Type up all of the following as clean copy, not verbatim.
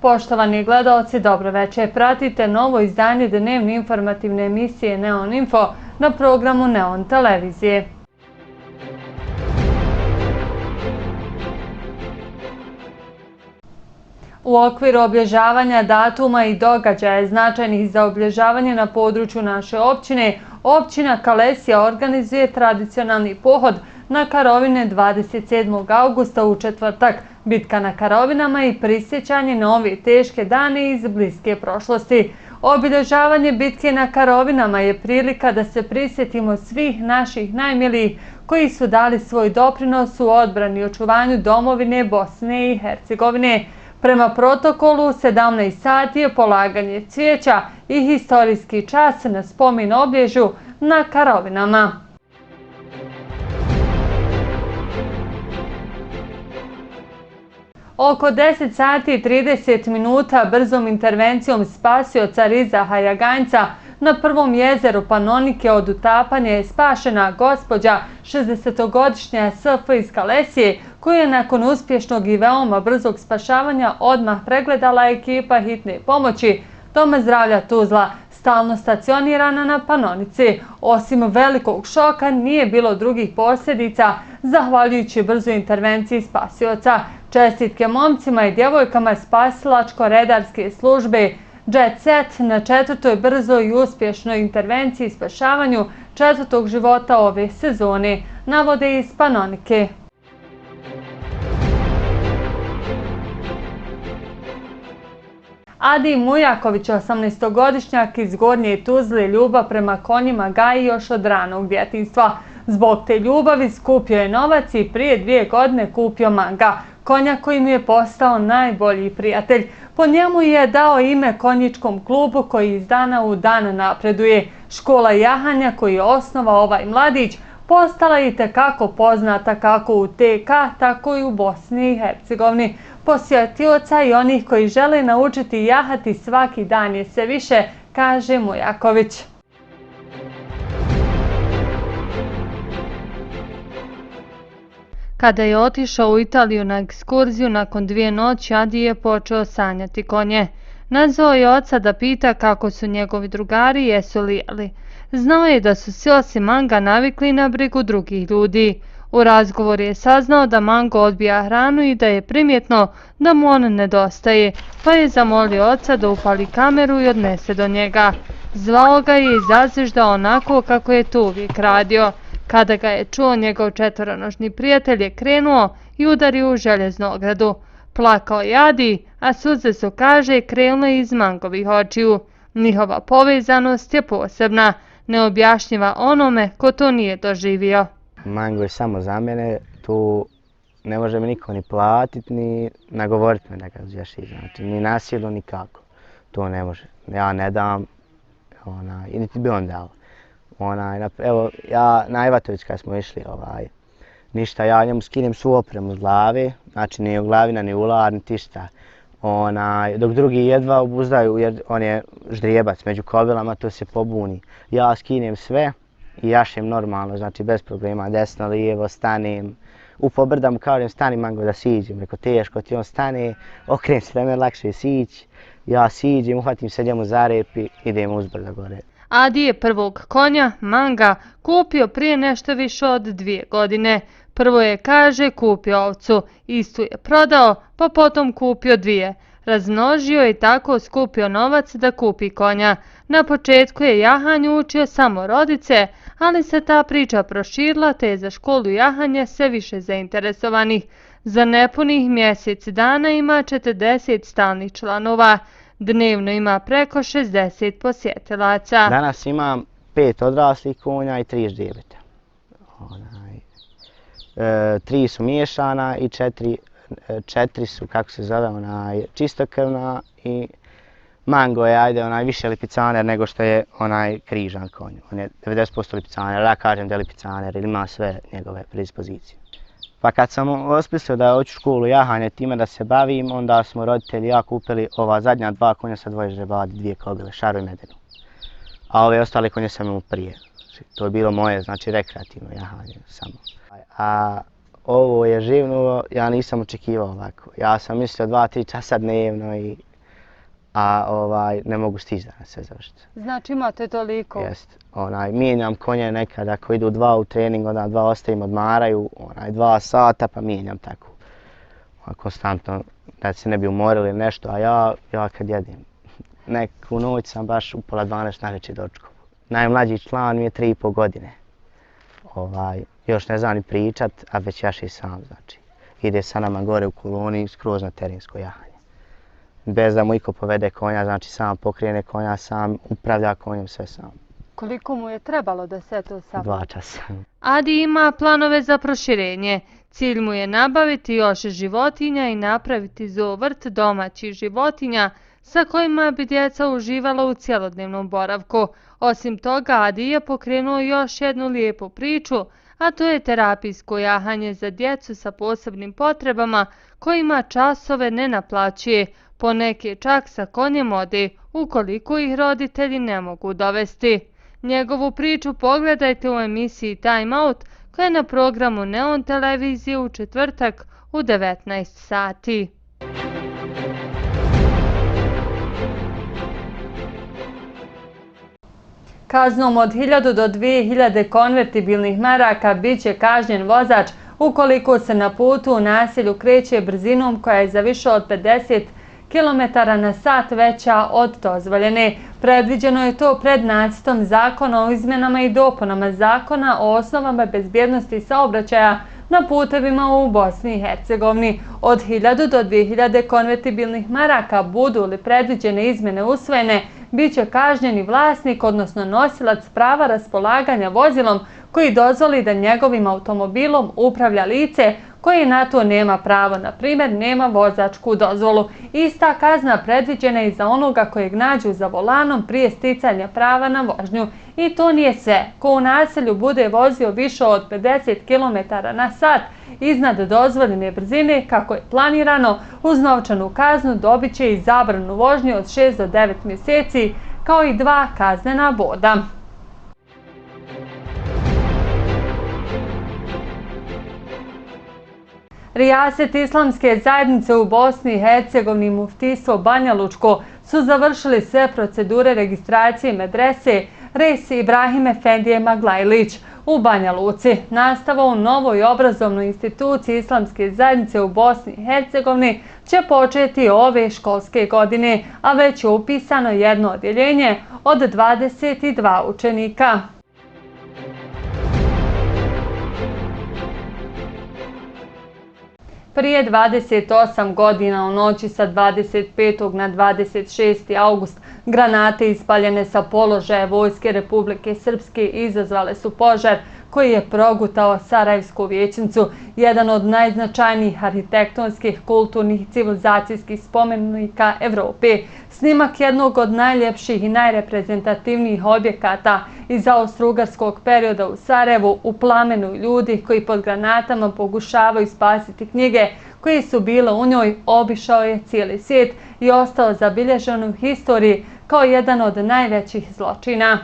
Poštovani gledaoci, dobro večer. Pratite novo izdanje dnevne informativne emisije Neon Info na programu Neon televizije. U okviru obilježavanja datuma i događaja značajnih za obilježavanje na području naše općine, općina Kalesija organizuje tradicionalni pohod na Karovine 27. augusta u četvrtak, bitka na Karovinama i prisjećanje na ove teške dane iz bliske prošlosti. Obilježavanje bitke na Karovinama je prilika da se prisjetimo svih naših najmilijih koji su dali svoj doprinos u odbrani i očuvanju domovine Bosne i Hercegovine. Prema protokolu, 17 sati je polaganje cvijeća i historijski čas na spomen obilježju na Karovinama. Oko 10 sati i 30 minuta brzom intervencijom spasioca Rizaha Jaganjca na prvom jezeru Panonike od utapanja je spašena gospođa 60-godišnja SF iz Kalesije, koju je nakon uspješnog i veoma brzog spašavanja odmah pregledala ekipa hitne pomoći Doma zdravlja Tuzla, stalno stacionirana na Panonici. Osim velikog šoka, nije bilo drugih posljedica zahvaljujući brzoj intervenciji spasioca. Čestitke momcima i djevojkama spasilačko-redarske službe Jet Set na četvrtoj brzoj i uspješnoj intervenciji i spašavanju četvrtog života ove sezone, navode iz Panonike. Adi Mujaković, 18-godišnjak iz Gornje Tuzle, ljubav prema konjima gaji još od ranog djetinjstva. Zbog te ljubavi skupio je novac i prije 2 godine kupio Manga, konja koji mu je postao najbolji prijatelj. Po njemu je dao ime konjičkom klubu koji iz dana u dan napreduje. Škola jahanja koju je osnovao ovaj mladić postala je itekako poznata kako u TK, tako i u Bosni i Hercegovini. Posjetioca i onih koji žele naučiti jahati svaki dan je sve više, kaže Mujaković. Kada je otišao u Italiju na ekskurziju, nakon 2 noći Adi je počeo sanjati konje. Nazvao je oca da pita kako su njegovi drugari i jesu li jeli. Znao je da su svi osim Manga navikli na brigu drugih ljudi. U razgovoru je saznao da Mango odbija hranu i da je primjetno da mu on nedostaje, pa je zamolio oca da upali kameru i odnese do njega. Zvao ga je i zazviždao onako kako je to uvijek radio. Kada ga je čuo, njegov četvoronožni prijatelj je krenuo i udario u željeznu ogradu. Plakao je Adi, a suze su, kaže, krenule iz Mangovih očiju. Njihova povezanost je posebna, neobjašnjiva onome ko to nije doživio. Mango je samo za mene, tu ne može mi niko ni platiti, ni nagovoriti me da ga zješi, znači ni nasilno, nikako. To ne može. Ja ne dam, i niti bi on dao. Evo, ja na Ivatović kad smo išli, ništa, ja njemu skinem svu opremu s glave, znači ni glavina, ni ular, niti šta. Dok drugi jedva obuzdaju jer on je ždrijebac među kobilama, to se pobuni. Ja skinem sve i jašem normalno, znači bez problema, desno, lijevo, stanem. Upobrdam, kažem, stani Mango da siđem, reko teško ti on stane, okrenem se da me lakše sići. Ja siđem, uhvatim se njemu za rep i idem uzbrdo gore. Adi je prvog konja, Manga, kupio prije nešto više od 2 godine. Prvo je, kaže, kupio ovcu, istu je prodao, pa potom kupio 2. Razmnožio i tako skupio novac da kupi konja. Na početku je jahanju učio samo rodice, ali se ta priča proširila te je za školu jahanja sve više zainteresovanih. Za nepunih mjesec dana ima 40 stalnih članova. Dnevno ima preko 60 posjetilaca. Danas imam 5 odraslih konja i 3 ždrijebeta. 3 su miješana i 4 su, kako se zove, čistokrvna i Mango je više lipicaner nego što je križan konj. On je 90% lipicaner, ja kažem da je lipicaner ili ima sve njegove predispozicije. Pa kad sam osmislio da hoću školu jahanja time da se bavim, onda smo roditelji i ja kupili ova zadnja 2 konja sa 2 ždrebadi, 2 kobile, Šaru i Medenu. A ove ostale konje sam imao prije. To je bilo moje, znači rekreativno jahanje samo. A ovo je živnulo, ja nisam očekivao ovako. Ja sam mislio 2-3 časa dnevno i a ne mogu stići danas sve završiti. Znači imate toliko? Jest. Mijenjam konje nekad, ako idu 2 u trening, onda 2 ostavim, odmaraju, 2 sata pa mijenjam tako. Konstantno, da se ne bi umorili nešto, a ja kad jedim, neku noć sam baš u pola 12 navečer dočekao. Najmlađi član mi je 3,5 godine. Još ne zna ni pričat, a već jaši sam, znači. Ide sa nama gore u koloni, skroz na terensko jahanje. Bez da mu iko povede konja, znači sam pokrene konja, sam upravlja konjem, sve sam. Koliko mu je trebalo da se to savlada? 2 časa. Adi ima planove za proširenje. Cilj mu je nabaviti još životinja i napraviti zoovrt domaćih životinja sa kojima bi djeca uživala u cjelodnevnom boravku. Osim toga, Adi je pokrenuo još jednu lijepu priču, a to je terapijsko jahanje za djecu sa posebnim potrebama kojima časove ne naplaćuje, poneke čak sa konjem ode, ukoliko ih roditelji ne mogu dovesti. Njegovu priču pogledajte u emisiji Time Out koja je na programu Neon televizije u četvrtak u 19 sati. Kaznom od 1000 do 2000 konvertibilnih maraka bit će kažnjen vozač ukoliko se na putu u naselju kreće brzinom koja je za više od 50 km/h veća od dozvoljene. Predviđeno je to pred nacrtom zakona o izmjenama i dopunama zakona o osnovama bezbjednosti saobraćaja na putevima u Bosni i Hercegovini. Od 1000 do 2000 konvertibilnih maraka budu li predviđene izmjene usvojene, bit će kažnjeni vlasnik, odnosno nosilac prava raspolaganja vozilom koji dozvoli da njegovim automobilom upravlja lice koji na to nema pravo, na primjer nema vozačku dozvolu. Ista kazna predviđena je i za onoga kojeg nađu za volanom prije sticanja prava na vožnju. I to nije sve. Ko u naselju bude vozio više od 50 km/h iznad dozvoljene brzine kako je planirano, uz novčanu kaznu dobit će i zabranu vožnje od 6 do 9 mjeseci, kao i 2 kaznena boda. Rijaset islamske zajednice u Bosni i Hercegovini i muftijstvo Banja Lučko su završili sve procedure registracije medrese Reis Ibrahim Efendije Maglajlić u Banja Luci. Nastava u novoj obrazovnoj instituciji islamske zajednice u Bosni i Hercegovini će početi ove školske godine, a već je upisano jedno odjeljenje od 22 učenika. Prije 28 godina u noći sa 25. na 26. august granate ispaljene sa položaja Vojske Republike Srpske izazvale su požar koji je progutao Sarajevsku vijećnicu, jedan od najznačajnijih arhitektonskih, kulturnih i civilizacijskih spomenika Evrope. Snimak jednog od najljepših i najreprezentativnijih objekata iz austrougarskog perioda u Sarajevu u plamenu ljudi koji pod granatama pokušavaju spasiti knjige koje su bile u njoj, obišao je cijeli svijet i ostao zabilježen u historiji kao jedan od najvećih zločina.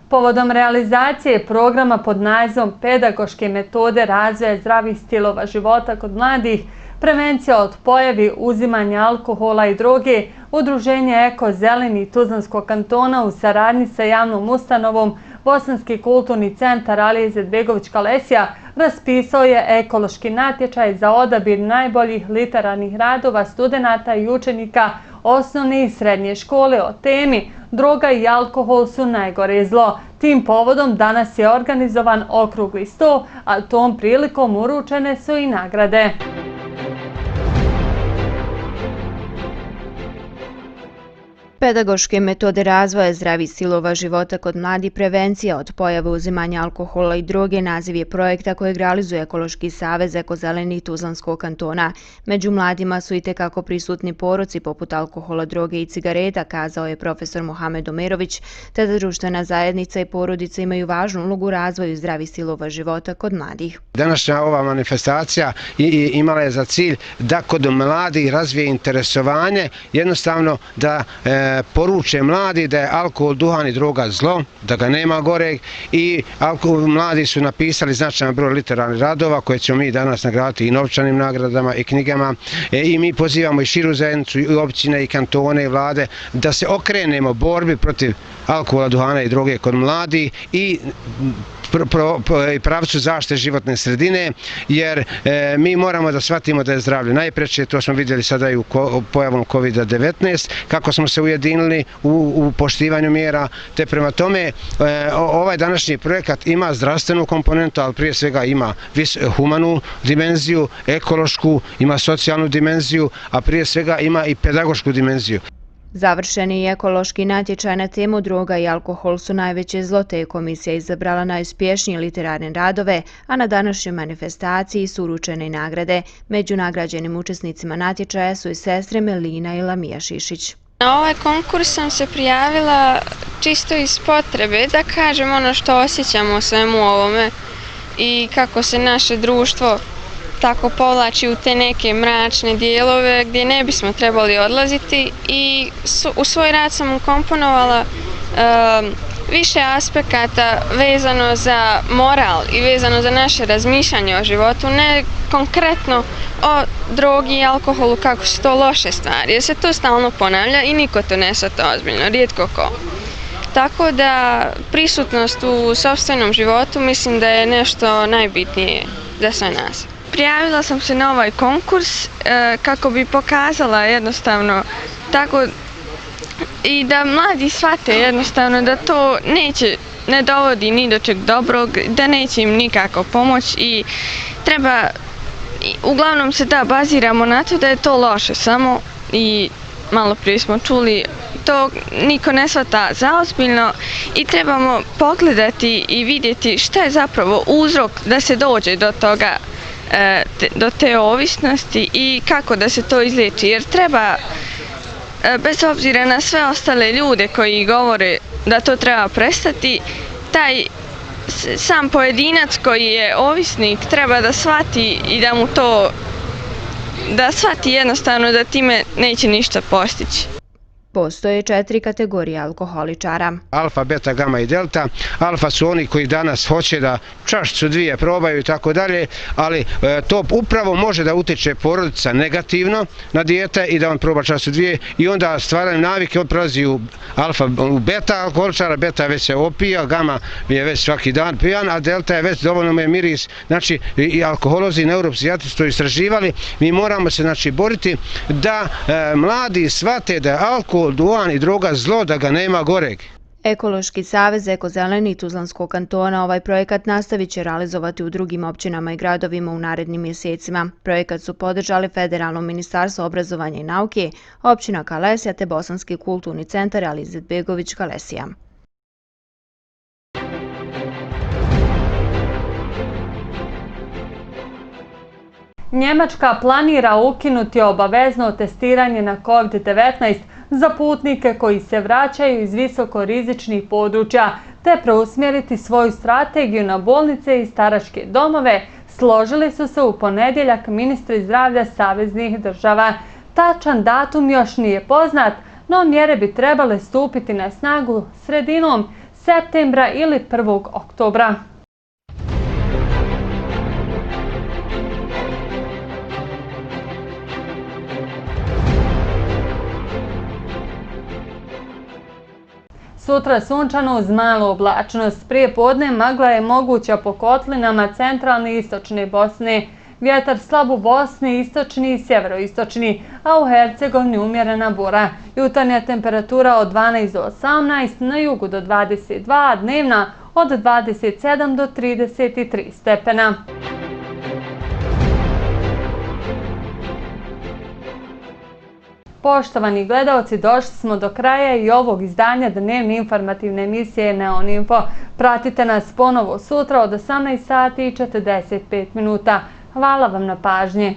Povodom realizacije programa pod nazivom Pedagoške metode razvoja zdravih stilova života kod mladih, prevencija od pojavi uzimanja alkohola i droge, Udruženje Eko Zeleni Tuzlanskog kantona u saradnji sa javnom ustanovom Bosanski kulturni centar Alije Izetbegović Kalesija raspisao je ekološki natječaj za odabir najboljih literarnih radova studenata i učenika osnovne i srednje škole o temi Droga i alkohol su najgore zlo. Tim povodom danas je organizovan okrugli sto, a tom prilikom uručene su i nagrade. Pedagoške metode razvoja zdravih stilova života kod mladih, prevencija od pojave uzimanja alkohola i droge naziv je projekta kojeg realizuje Ekološki savez Eko Zeleni Tuzlanskog kantona. Među mladima su itekako prisutni poroci poput alkohola, droge i cigareta, kazao je profesor Mohamed Omerović, te da društvena zajednica i porodica imaju važnu ulogu u razvoju zdravih stilova života kod mladih. Današnja ova manifestacija imala je za cilj da kod mladih razvije interesovanje, jednostavno da poruče mladi da je alkohol, duhan i droga zlo, da ga nema goreg i mladi su napisali značajan broj literarnih radova koje ćemo mi danas nagraditi i novčanim nagradama i knjigama i mi pozivamo i širu zajednicu i općine i kantone i vlade da se okrenemo borbi protiv alkohola, duhana i droge kod mladi i pravcu zaštite životne sredine, jer mi moramo da shvatimo da je zdravlje najpreče, to smo vidjeli sada i u pojavom COVID-19, kako smo se ujedinili u poštivanju mjera, te prema tome ovaj današnji projekat ima zdravstvenu komponentu, ali prije svega ima humanu dimenziju, ekološku, ima socijalnu dimenziju, a prije svega ima i pedagošku dimenziju. Završeni i ekološki natječaj na temu droga i alkohol su najveće zlo, te je komisija izabrala najuspješnije literarne radove, a na današnjoj manifestaciji su uručene i nagrade. Među nagrađenim učesnicima natječaja su i sestre Melina i Lamija Šišić. Na ovaj konkurs sam se prijavila čisto iz potrebe da kažem ono što osjećamo o svemu ovome i kako se naše društvo tako povlači u te neke mračne dijelove gdje ne bismo trebali odlaziti i u svoj rad sam ukomponovala više aspekata vezano za moral i vezano za naše razmišljanje o životu, ne konkretno o drogi i alkoholu kako su to loše stvari, jer se to stalno ponavlja i niko to ne shvata ozbiljno, rijetko ko. Tako da prisutnost u sopstvenom životu mislim da je nešto najbitnije za sve nas. Prijavila sam se na ovaj konkurs kako bi pokazala jednostavno tako i da mladi shvate jednostavno da to ne dovodi ni do čeg dobrog, da neće im nikako pomoći i uglavnom se da baziramo na to da je to loše samo i malo prije smo čuli to niko ne shvata zaozbiljno i trebamo pogledati i vidjeti šta je zapravo uzrok da se dođe do toga, do te ovisnosti i kako da se to izliječi, jer treba, bez obzira na sve ostale ljude koji govore da to treba prestati, taj sam pojedinac koji je ovisnik treba da shvati i da shvati jednostavno da time neće ništa postići. Postoje 4 kategorije alkoholičara. Alfa, beta, gama i delta. Alfa su oni koji danas hoće da čašicu dvije probaju i tako dalje, ali to upravo može da utiče porodica negativno na dijete i da on proba čašicu dvije i onda stvaranjem navike on prelazi u beta alkoholičara, beta već se opija, gama je već svaki dan pijan, a delta je već dovoljno me miris. Znači i alkoholozi i neuropsijatri su to istraživali. Mi moramo se boriti da mladi shvate da je alkohol, duhan i droga zlo, da ga nema goreg. Ekološki savez Eko-zeleni Tuzlanskog kantona ovaj projekat nastavit će realizovati u drugim općinama i gradovima u narednim mjesecima. Projekat su podržali Federalno ministarstvo obrazovanja i nauke, općina Kalesija te Bosanski kulturni centar Ali Izetbegović Kalesija. Njemačka planira ukinuti obavezno testiranje na COVID-19 za putnike koji se vraćaju iz visokorizičnih područja, te preusmjeriti svoju strategiju na bolnice i staračke domove, složili su se u ponedjeljak ministri zdravlja saveznih država. Tačan datum još nije poznat, no mjere bi trebale stupiti na snagu sredinom septembra ili 1. oktobra. Sutra sunčano uz malu oblačnost. Prije podne magla je moguća po kotlinama centralne i istočne Bosne. Vjetar slab u Bosni, istočni i sjeveroistočni, a u Hercegovini umjerena bura. Jutarnja temperatura od 12 do 18, na jugu do 22, a dnevna od 27 do 33 stepena. Poštovani gledalci, došli smo do kraja i ovog izdanja dnevne informativne emisije Neoninfo. Pratite nas ponovo sutra od 18 sati i 45 minuta. Hvala vam na pažnji.